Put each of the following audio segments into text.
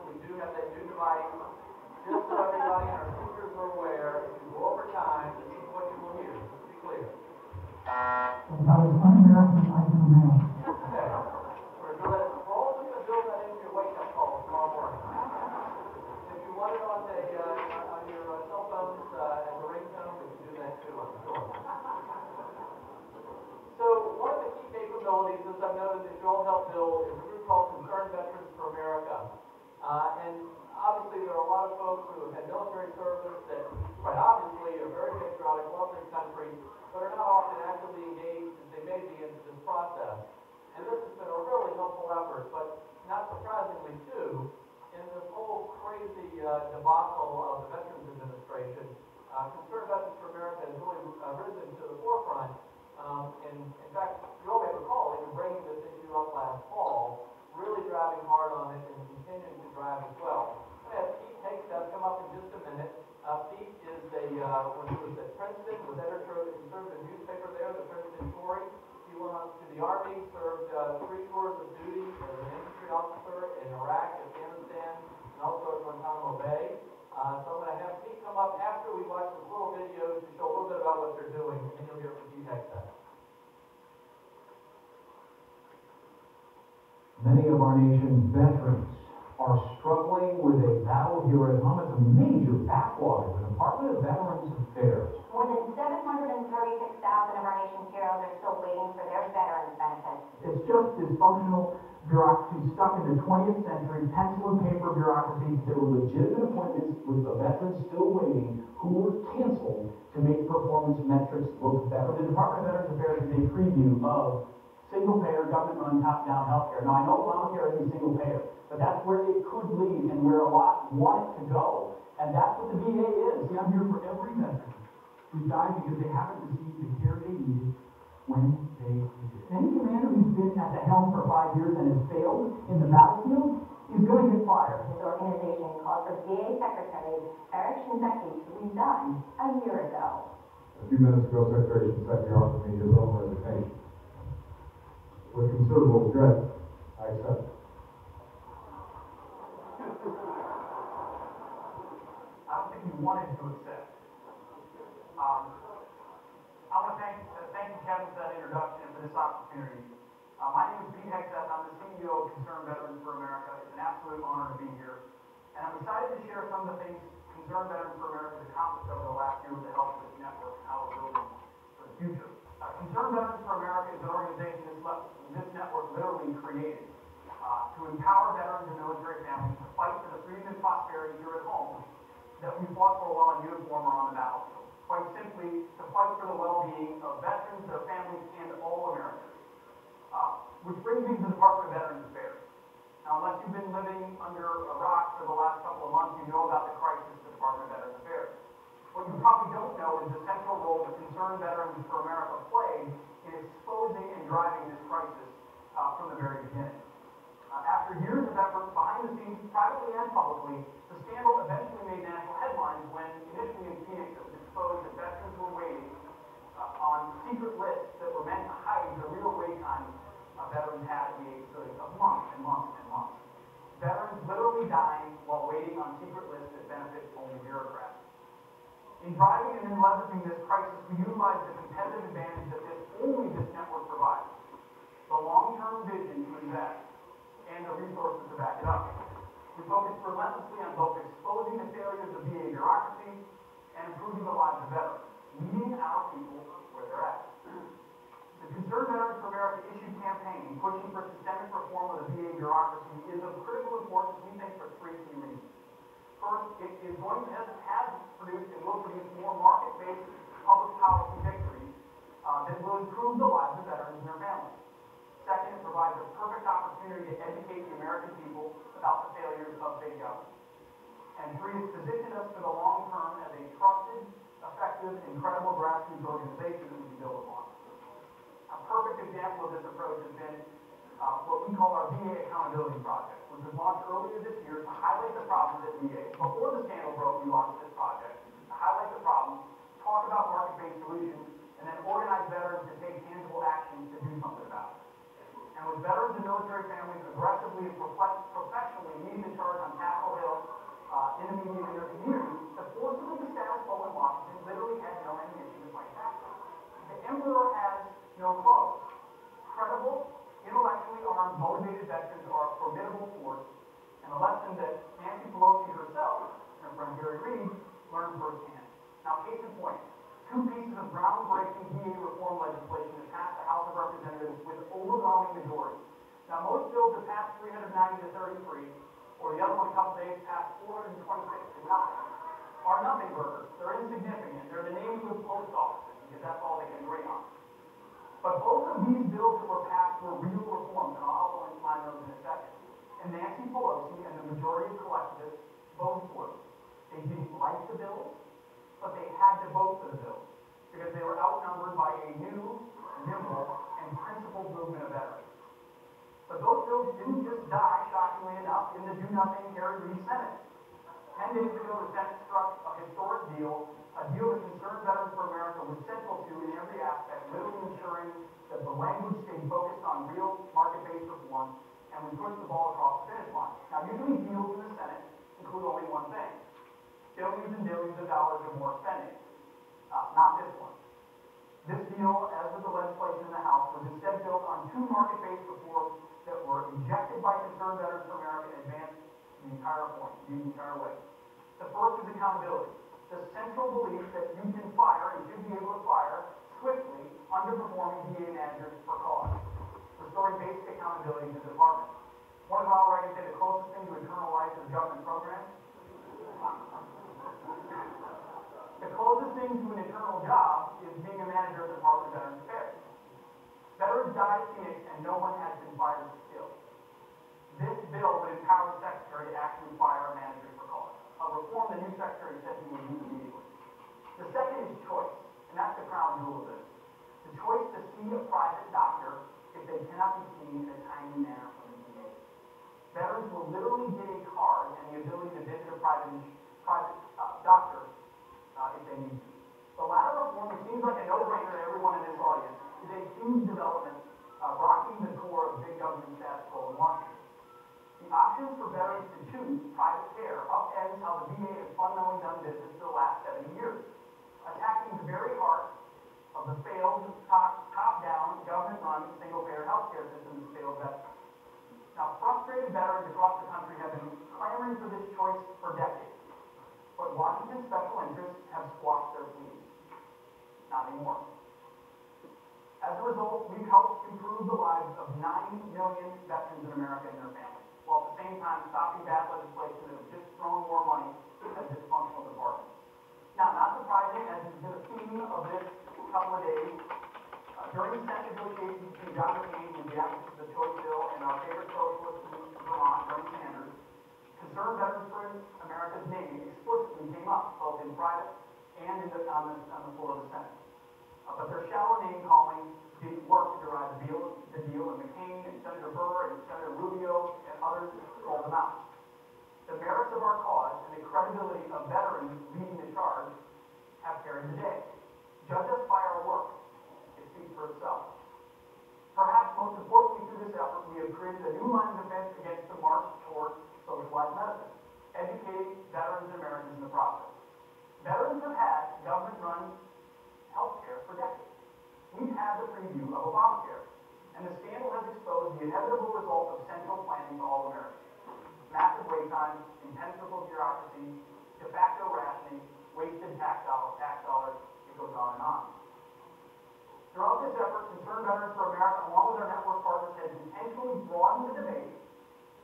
we do have that new device. Just so everybody and our speakers are aware, if you go over time, this is what you will hear. Just to be clear. About as un-American as I can imagine. Okay. We're all just going to build that into your wake-up call tomorrow morning. If you want it on your cell phones as a ringtone, we can do that too, I'm sure. So one of the key capabilities, as I've noted, that you all help build is a group called Concerned Veterans for America. And obviously there are a lot of folks who have had military service that quite obviously are very patriotic, love their country, but are not often actively engaged as they may be into this process. And this has been a really helpful effort, but not surprisingly too, in this whole crazy debacle of the Veterans Administration, Concerned Veterans for America has really risen to the forefront. And in fact, you all may recall even bringing this issue up last fall, really driving hard on it and continuing to drive as well. I'm going to have Pete Hegseth come up in just a minute. Pete is when he was at Princeton, was editor of the conservative newspaper there, the Princeton Tory. He went on to the Army, served 3 tours of duty as an infantry officer in Iraq, Afghanistan, and also at Guantanamo Bay. So I'm going to have Pete come up after we watch this little video to show a little bit about what they're doing, and you'll hear from Pete Hegseth. Many of our nation's veterans are struggling with a battle here at home. It's a major backlog in the Department of Veterans Affairs. More than 736,000 of our nation's heroes are still waiting for their veterans benefits. It's just dysfunctional bureaucracy stuck in the 20th century, pencil and paper bureaucracy. There were legitimate appointments with the veterans still waiting who were canceled to make performance metrics look better. The Department of Veterans Affairs is a preview of single-payer, government-run, top-down healthcare. Now, I know Obamacare isn't single-payer, but that's where it could lead and where a lot want it to go. And that's what the VA is. See, I'm here for every veteran who died because they haven't received the care they needed when they needed it. Any commander who's been at the helm for 5 years and has failed in the battlefield is going to get fired. This organization called for VA Secretary Eric Shinseki to resign a year ago. A few minutes ago, Secretary Shinseki offered me his own resignation. With considerable regret, I accept it. I don't think he wanted to accept. I want to thank you, Kevin, for that introduction and for this opportunity. My name is Pete Hegseth. I'm the CEO of Concerned Veterans for America. It's an absolute honor to be here. And I'm excited to share some of the things Concerned Veterans for America has accomplished over the last year with the help of this network and how we're building for the future. Concerned Veterans for America is an organization this network literally created to empower veterans and military families to fight for the freedom and prosperity here at home that we fought for while in uniform or on the battlefield. Quite simply, to fight for the well-being of veterans, their families, and all Americans. Which brings me to the Department of Veterans Affairs. Now, unless you've been living under a rock for the last couple of months, you know about the crisis of the Department of Veterans Affairs. What you probably don't know is the central role that Concerned Veterans for America played in exposing and driving this crisis from the very beginning. After years of effort behind the scenes, privately and publicly, the scandal eventually made national headlines when initially in Phoenix it was exposed that veterans were waiting on secret lists that were meant to hide the real wait time veterans had at VA facilities of months and months and months. Veterans literally dying while waiting on secret lists that benefit only bureaucrats. In driving and then leveraging this crisis, we utilized the competitive advantage that only this network provides. The long-term vision to invest and the resources to back it up. We focused relentlessly on both exposing the failures of VA bureaucracy and improving the lives of veterans, meeting our people where they're at. The Concerned Veterans for America issued campaign pushing for systemic reform of the VA bureaucracy is of critical importance, we think, for 3 key reasons. First, it is going to has produced and will produce more market-based public policy victories that will improve the lives of veterans and their families. Second, it provides a perfect opportunity to educate the American people about the failures of big government. And 3, it's positioned us for the long term as a trusted, effective, and credible grassroots organization that we can build upon. A perfect example of this approach has been what we call our VA Accountability Project, which was launched earlier this year to highlight the problems at VA. Before the scandal broke, we launched this project to highlight the problems, talk about market-based solutions, and then organize veterans to take tangible actions to do something about it. And with veterans and military families aggressively and professionally leading the charge on tackling overwhelming majority. Now, most bills have passed 390 to 33, or the other one a couple days passed 426 to nothing, are nothing burgers. They're insignificant. They're the names of post offices, because that's all they can agree on. But both of these bills that were passed were real reforms, and I'll outline those in a second. And Nancy Pelosi and the majority of collectivists voted for them. They didn't like the bills, but they had to vote for the bills, because they were outnumbered by a new, nimble, and principled movement of veterans. But those bills didn't just die, shockingly enough, in the do-nothing Harry Reid Senate. 10 days ago, the Senate struck a historic deal, a deal that concerned Veterans for America was central to in every aspect, literally ensuring that the language stayed focused on real market-based reform, and we pushed the ball across the finish line. Now, usually deals in the Senate include only one thing: billions and billions of dollars or more spending. Not this one. This deal, as with the legislation in the House, was instead built on two market-based reforms that were injected by concerned Veterans for America and advanced the entire way. The first is accountability. The central belief that you can fire and should be able to fire swiftly underperforming VA managers for cause. Restoring basic accountability to the department. One of our writers said the closest thing to eternal life is government program. The closest thing to an eternal job is being a manager of the Department of Veterans Affairs. Veterans died at Phoenix and no one has been fired for skill. This bill would empower the Secretary to actually fire a manager for cause. A reform the new Secretary said he would do immediately. The second is choice, and that's the crown jewel of this. The choice to see a private doctor if they cannot be seen in a timely manner from the VA. Veterans will literally get a card and the ability to visit a private doctor if they need to. The latter reform, which seems like a no-brainer to everyone in this audience, is a huge development rocking the core of big government status quo in Washington. The options for veterans to choose private care upends how the VA has fundamentally done business for the last 70 years, attacking the very heart of the failed, top-down, government-run, single-payer healthcare system that's failed veterans. Now, frustrated veterans across the country have been clamoring for this choice for decades, but Washington special interests have squashed their pleas. Not anymore. As a result, we've helped improve the lives of 9 million veterans in America and their families, while at the same time stopping bad legislation that has just thrown more money at dysfunctional departments. Now, not surprising, as has been a theme of this couple of days, during the Senate negotiations between John McCain and the advocates of the choice bill and our favorite socialist in Vermont, Bernie Sanders, concerned Veterans for America's name explicitly came up, both in private and on the floor of the Senate. But their shallow name-calling didn't work to derive the deal, and McCain and Senator Burr and Senator Rubio and others rolled them out. The merits of our cause and the credibility of veterans leading the charge have carried the day. Judge us by our work. It speaks for itself. Perhaps most importantly through this effort, we have created a new line of defense against the march toward socialized medicine, educating veterans and Americans in the process. Veterans have had government-run healthcare for decades. We've had the preview of Obamacare, and the scandal has exposed the inevitable result of central planning for all Americans. Massive wait times, impenetrable bureaucracy, de facto rationing, wasted tax dollars, it goes on and on. Throughout this effort, Concerned Veterans for America, along with our network partners, has intentionally broadened the debate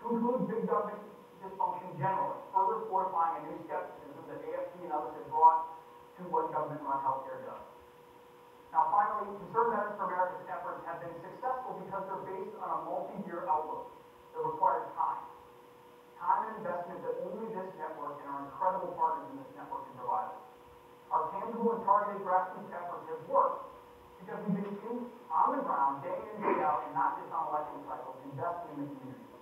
to include big government dysfunction generally, further fortifying a new skepticism that AFP and others have brought to what government-run healthcare does. Now, finally, Concerned Veterans for America's efforts have been successful because they're based on a multi-year outlook that requires time. Time and investment that only this network and our incredible partners in this network can provide us. Our tangible and targeted grassroots efforts have worked because we've been on the ground, day in, day out, and not just on election cycles, investing in the community.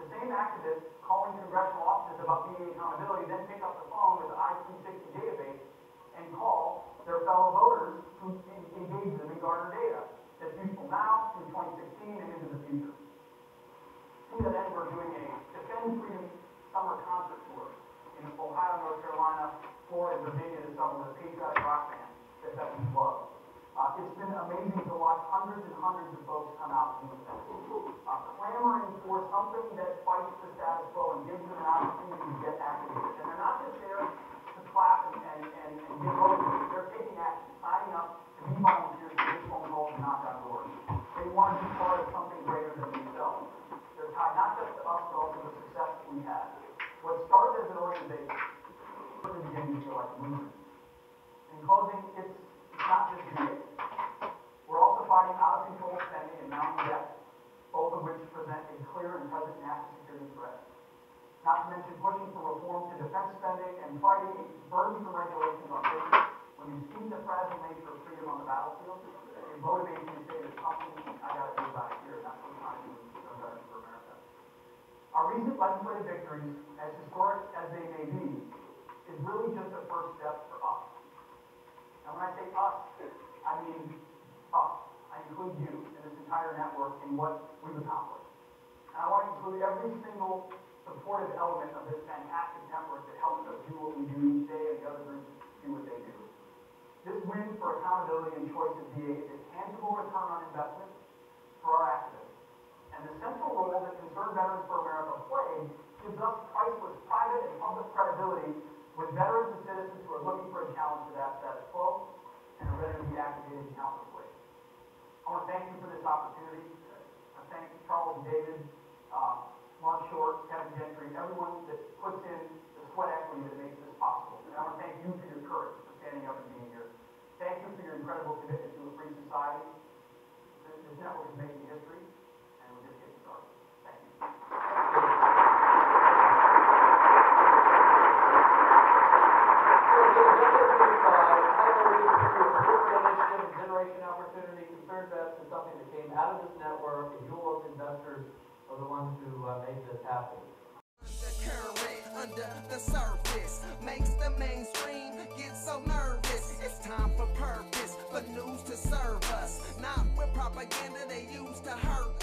The same activists calling congressional offices about VA accountability then pick up the phone with the I-360 database and call their fellow voters who engage them in garner data that's useful now, through 2016, and into the future. To that end, we're doing a Defend Freedom summer concert tour in Ohio, North Carolina, Florida, and Virginia this summer with a patriotic rock band that veterans love. It's been amazing to watch hundreds and hundreds of folks come out to these events, clamoring for something that fights the status quo and gives them an opportunity to get activated. And they're not just there to clap and get over it. They're taking action, signing up to be volunteers to make phone calls and knock on doors. They want to they quickly begin to feel like losers. In closing, it's not just VA. We're also fighting out-of-control spending and mounting debt, both of which present a clear and present national security threat. Not to mention pushing for reform to defense spending and fighting a burdensome regulations on business. When you see the fragile nature of freedom on the battlefield, it motivates you to say there's something I gotta do about it here, and that's what we're trying to do with Veterans for America. Our recent legislative victories, as historic as they may be, is really just a first step for us. And when I say us, I mean us. I include you and this entire network in what we've accomplished. And I want to include every single supportive element of this fantastic network that helps us do what we do each day and the other groups do what they do. This win for accountability and choice at VA is a tangible return on investment for our activists. And the central role that Concerned Veterans for America play gives us priceless private and public credibility with veterans and citizens who are looking for a challenge to that status quo and are ready to be activated in countless ways. I want to thank you for this opportunity. I thank Charles and David, Mark Short, Kevin Gentry, everyone that puts in the sweat equity that makes this possible. And I want to thank you for your courage for standing up and being here. Thank you for your incredible commitment to a free society. This network is making history, and we're just getting started. Thank you. Generation opportunity, Concerned Vets is something that came out of this network, and you all as investors are the ones who made this happen. Undercurrent under the surface makes the mainstream get so nervous. It's time for purpose, for news to serve us, not with propaganda they use to hurt